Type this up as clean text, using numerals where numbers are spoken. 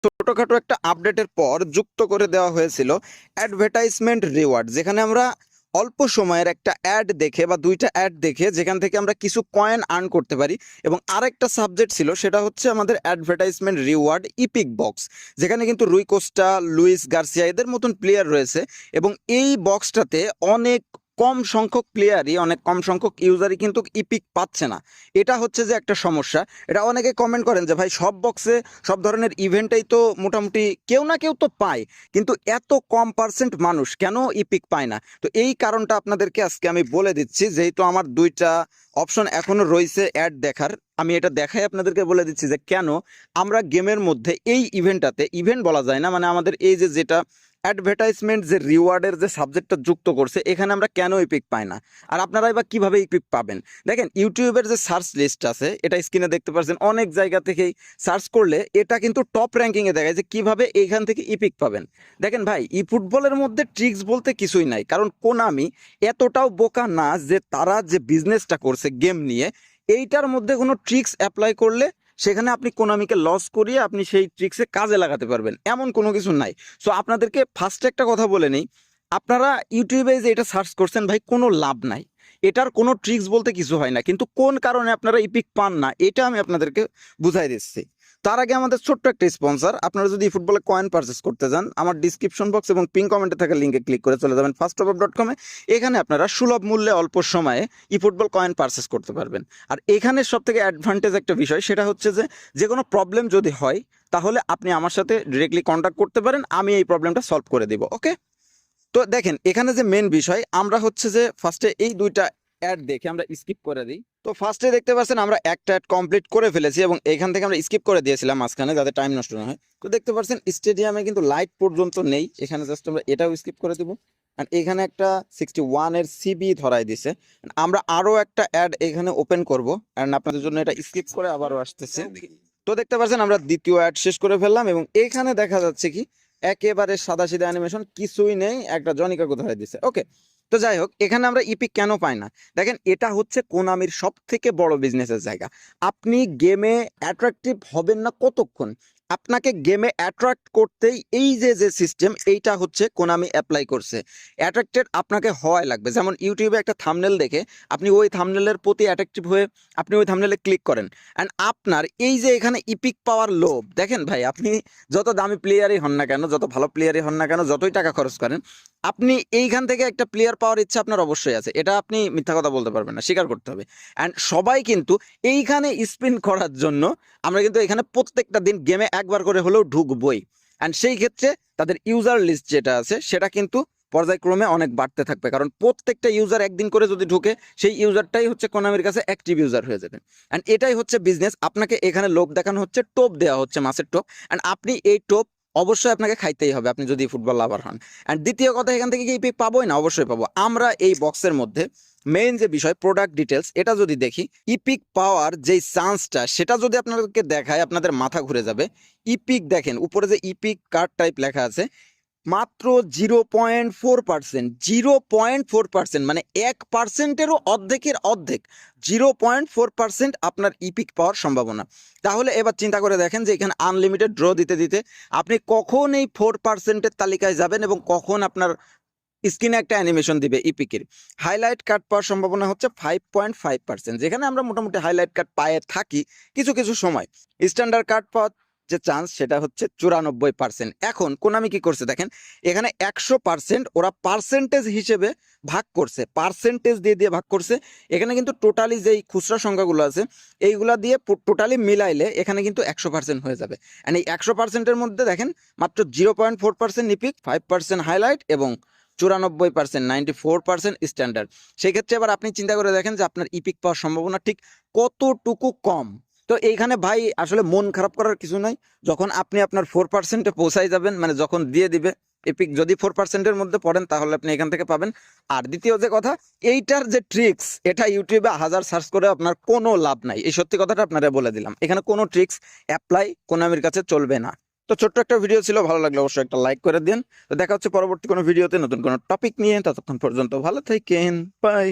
ছোটখাটো একটা আপডেটের পর যুক্ত করে দেওয়া হয়েছিল অ্যাডভার্টাইজমেন্ট রিওয়ার্ড, যেখানে আমরা অল্প সময়ের একটা অ্যাড দেখে বা দুইটা অ্যাড দেখে যেখান থেকে আমরা কিছু কয়েন আর্ন করতে পারি। এবং আরেকটা সাবজেক্ট ছিল, সেটা হচ্ছে আমাদের অ্যাডভার্টাইজমেন্ট রিওয়ার্ড ইপিক বক্স, যেখানে কিন্তু রুই কোস্টা, লুইস গার্সিয়া এদের মতন প্লেয়ার রয়েছে। এবং এই বক্সটাতে অনেক কম সংখ্যক প্লেয়ারই, অনেক কম সংখ্যক ইউজারই কিন্তু ইপিক পাচ্ছে না। এটা হচ্ছে যে একটা সমস্যা। এটা অনেকে কমেন্ট করেন যে ভাই, সব বক্সে সব ধরনের ইভেন্টেই তো মোটামুটি কেউ না কেউ তো পায়, কিন্তু এত কম পার্সেন্ট মানুষ কেন ইপিক পায় না? তো এই কারণটা আপনাদেরকে আজকে আমি বলে দিচ্ছি। যেহেতু আমার দুইটা অপশন এখনো রয়েছে অ্যাড দেখার, আমি এটা দেখাই আপনাদেরকে বলে দিচ্ছি যে কেন আমরা গেমের মধ্যে এই ইভেন্টটাতে, ইভেন্ট বলা যায় না, মানে আমাদের এই যে যেটা অ্যাডভার্টাইজমেন্ট যে রিওয়ার্ডের যে সাবজেক্টটা যুক্ত করছে, এখানে আমরা কেন ইপিক পাই না, আর আপনারাই বা কিভাবে ইপিক পাবেন। দেখেন, ইউটিউবের যে সার্চ লিস্ট আছে, এটা স্ক্রিনে দেখতে পাচ্ছেন, অনেক জায়গা থেকেই সার্চ করলে এটা কিন্তু টপ র্যাঙ্কিংয়ে দেখায় যে কিভাবে এইখান থেকে ইপিক পাবেন। দেখেন ভাই, ই ফুটবলের মধ্যে ট্রিক্স বলতে কিছুই নাই, কারণ কোনামি এতটাও বোকা না যে তারা যে বিজনেসটা করছে গেম নিয়ে, এইটার মধ্যে কোনো ট্রিক্স অ্যাপ্লাই করলে সেখানে আপনি কোনামিকে লস করিয়ে আপনি সেই ট্রিক্সে কাজে লাগাতে পারবেন, এমন কোনো কিছু নাই। সো আপনাদেরকে ফার্স্টে একটা কথা বলে নেই, আপনারা ইউটিউবে যে এটা সার্চ করছেন ভাই, কোনো লাভ নাই। এটার কোনো ট্রিক্স বলতে কিছু হয় না, কিন্তু কোন কারণে আপনারা ইপিক পান না এটা আমি আপনাদেরকে বুঝাই দিচ্ছি। তার আগে আমাদের ছোট্ট একটা স্পন্সর, আপনারা যদি ফুটবলে কয়েন পারচেস করতে যান, আমার ডিসক্রিপশন বক্স এবং পিন কমেন্টে থাকা লিঙ্কে ক্লিক করে চলে যাবেন ফার্স্টটপআপ.com-এ। এখানে আপনারা সুলভ মূল্যে অল্প সময়ে ই ফুটবল কয়েন পারচেস করতে পারবেন। আর এখানে সব থেকে অ্যাডভান্টেজ একটা বিষয়, সেটা হচ্ছে যে যে কোনো প্রবলেম যদি হয়, তাহলে আপনি আমার সাথে ডিরেক্টলি কন্ট্যাক্ট করতে পারেন, আমি এই প্রবলেমটা সলভ করে দিব। ওকে, তো দেখেন এখানে যে মেন বিষয়, আমরা হচ্ছে যে ফার্স্টে এই দুইটা অ্যাড দেখে আমরা স্কিপ করে দিই। তো ফার্স্টে দেখতে পাচ্ছেন আমরা একটা অ্যাড কমপ্লিট করে ফেলেছি, এবং এখান থেকে আমরা স্কিপ করে দিয়েছিলাম মাঝখানে, যাতে টাইম নষ্ট না হয়। তো দেখতে পাচ্ছেন স্টেডিয়ামে কিন্তু লাইট পর্যন্ত নেই, এখানে জাস্ট আমরা এটাও স্কিপ করে দেবো। আর এখানে একটা 61-এর সিবি ধরাই দিছে। আমরা আরও একটা অ্যাড এখানে ওপেন করব, অ্যান্ড আপনাদের জন্য এটা স্কিপ করে আবারও আসতেছে। তো দেখতে পাচ্ছেন আমরা দ্বিতীয় অ্যাড শেষ করে ফেললাম, এবং এখানে দেখা যাচ্ছে কি একেবারে সাদাসিধা অ্যানিমেশন, কিছুই নেই, একটা জনিকা কোথায় দিছে। ওকে, তো যাই হোক, এখানে আমরা ইপিক কেন পাই না? দেখেন, এটা হচ্ছে কোনামির সব থেকে বড় বিজনেসের জায়গা। আপনি গেমে অ্যাট্রাকটিভ হবেন না কতক্ষণ? আপনাকে গেমে অ্যাট্রাক্ট করতেই এই যে যে সিস্টেম, এইটা হচ্ছে কোনামি অ্যাপ্লাই করছে। অ্যাট্রাক্টেড আপনাকে হওয়াই লাগবে। যেমন ইউটিউবে একটা থাম্বনেল দেখে আপনি ওই থাম্বনেলের প্রতি অ্যাট্রাকটিভ হয়ে আপনি ওই থাম্বনেলে ক্লিক করেন, অ্যান্ড আপনার এই যে এখানে ইপিক পাওয়ার লোভ, দেখেন ভাই, আপনি যত দামি প্লেয়ারই হন না কেন, যত ভালো প্লেয়ারই হন না কেন, যতই টাকা খরচ করেন, আপনি এইখান থেকে একটা প্লেয়ার পাওয়ার ইচ্ছা আপনার অবশ্যই আছে, এটা আপনি মিথ্যা কথা বলতে পারবেন না, স্বীকার করতে হবে। অ্যান্ড সবাই কিন্তু এইখানে স্পিন করার জন্য আমরা কিন্তু এখানে প্রত্যেকটা দিন গেমে একবার করে হলেও ঢুকবই। অ্যান্ড সেই ক্ষেত্রে তাদের ইউজার লিস্ট যেটা আছে, সেটা কিন্তু পর্যায়ক্রমে অনেক বাড়তে থাকবে, কারণ প্রত্যেকটা ইউজার একদিন করে যদি ঢুকে, সেই ইউজারটাই হচ্ছে কোনামির কাছে অ্যাক্টিভ ইউজার হয়ে যাবে। অ্যান্ড এটাই হচ্ছে বিজনেস। আপনাকে এখানে লোভ দেখানো হচ্ছে, টোপ দেওয়া হচ্ছে, মাছের টোপ, অ্যান্ড আপনি এই টোপ অবশ্যই আপনাকে খাইতেই হবে, আপনি যদি ফুটবল লাভার হন। অ্যান্ড দ্বিতীয় কথা, এখান থেকে কি ইপিক পাবোই না? অবশ্যই পাবো। আমরা এই বক্সের মধ্যে মেইন যে বিষয় প্রোডাক্ট ডিটেলস, এটা যদি দেখি, ইপিক পাওয়ার যেই চান্সটা, সেটা যদি আপনাদেরকে দেখায়, আপনাদের মাথা ঘুরে যাবে। ইপিক দেখেন, উপরে যে ইপিক কার্ড টাইপ লেখা আছে, মাত্র 0.4%, 0.4%, মানে 1%-এরও অর্ধেকের অর্ধেক, 0.4% আপনার ইপিক পাওয়ার সম্ভাবনা। তাহলে এবার চিন্তা করে দেখেন যে এখানে আনলিমিটেড ড্র দিতে দিতে আপনি কখন এই 4%-এর তালিকায় যাবেন, এবং কখন আপনার স্ক্রিনে একটা অ্যানিমেশন দিবে ইপিকের। হাইলাইট কার্ড পাওয়ার সম্ভাবনা হচ্ছে 5.5%, যেখানে আমরা মোটামুটি হাইলাইট কার্ড পায়ে থাকি কিছু কিছু সময়। স্ট্যান্ডার্ড কার্ড পাওয়ার যে চান্স, সেটা হচ্ছে 94%। এখন কোনামি কি করছে দেখেন, এখানে 100% ওরা পার্সেন্টেজ হিসেবে ভাগ করছে, পার্সেন্টেজ দিয়ে দিয়ে ভাগ করছে। এখানে কিন্তু টোটালি যেই খুচরা সংখ্যাগুলো আছে, এইগুলা দিয়ে টোটালি মিলাইলে এখানে কিন্তু 100% হয়ে যাবে। অ্যান্ড এই 100%-এর মধ্যে দেখেন মাত্র 0.4% ইপিক, 5% হাইলাইট এবং 94%, 94% স্ট্যান্ডার্ড। সেই ক্ষেত্রে এবার আপনি চিন্তা করে দেখেন যে আপনার ইপিক পাওয়ার সম্ভাবনা ঠিক কতটুকু কম। তো এইখানে ভাই আসলে মন খারাপ করার কিছু নাই। যখন আপনি আপনার 4%-এ পৌঁছাই যাবেন, মানে যখন দিয়ে দিবে এপিক, যদি 4%-এর মধ্যে পড়েন, তাহলে আপনি এখান থেকে পাবেন। আর দ্বিতীয় যে কথা, এইটার যে ট্রিক্স, এটা ইউটিউবে 1000 সার্চ করে আপনার কোনো লাভ নাই। এই সত্যি কথাটা আপনারা বলে দিলাম, এখানে কোনো ট্রিক্স অ্যাপ্লাই কোনামির কাছে চলবে না। তো ছোট্ট একটা ভিডিও ছিল, ভালো লাগলে অবশ্যই একটা লাইক করে দিন। তো দেখা হচ্ছে পরবর্তী কোনো ভিডিওতে নতুন কোনো টপিক নিয়ে। ততক্ষণ পর্যন্ত ভালো থাকেন, বাই।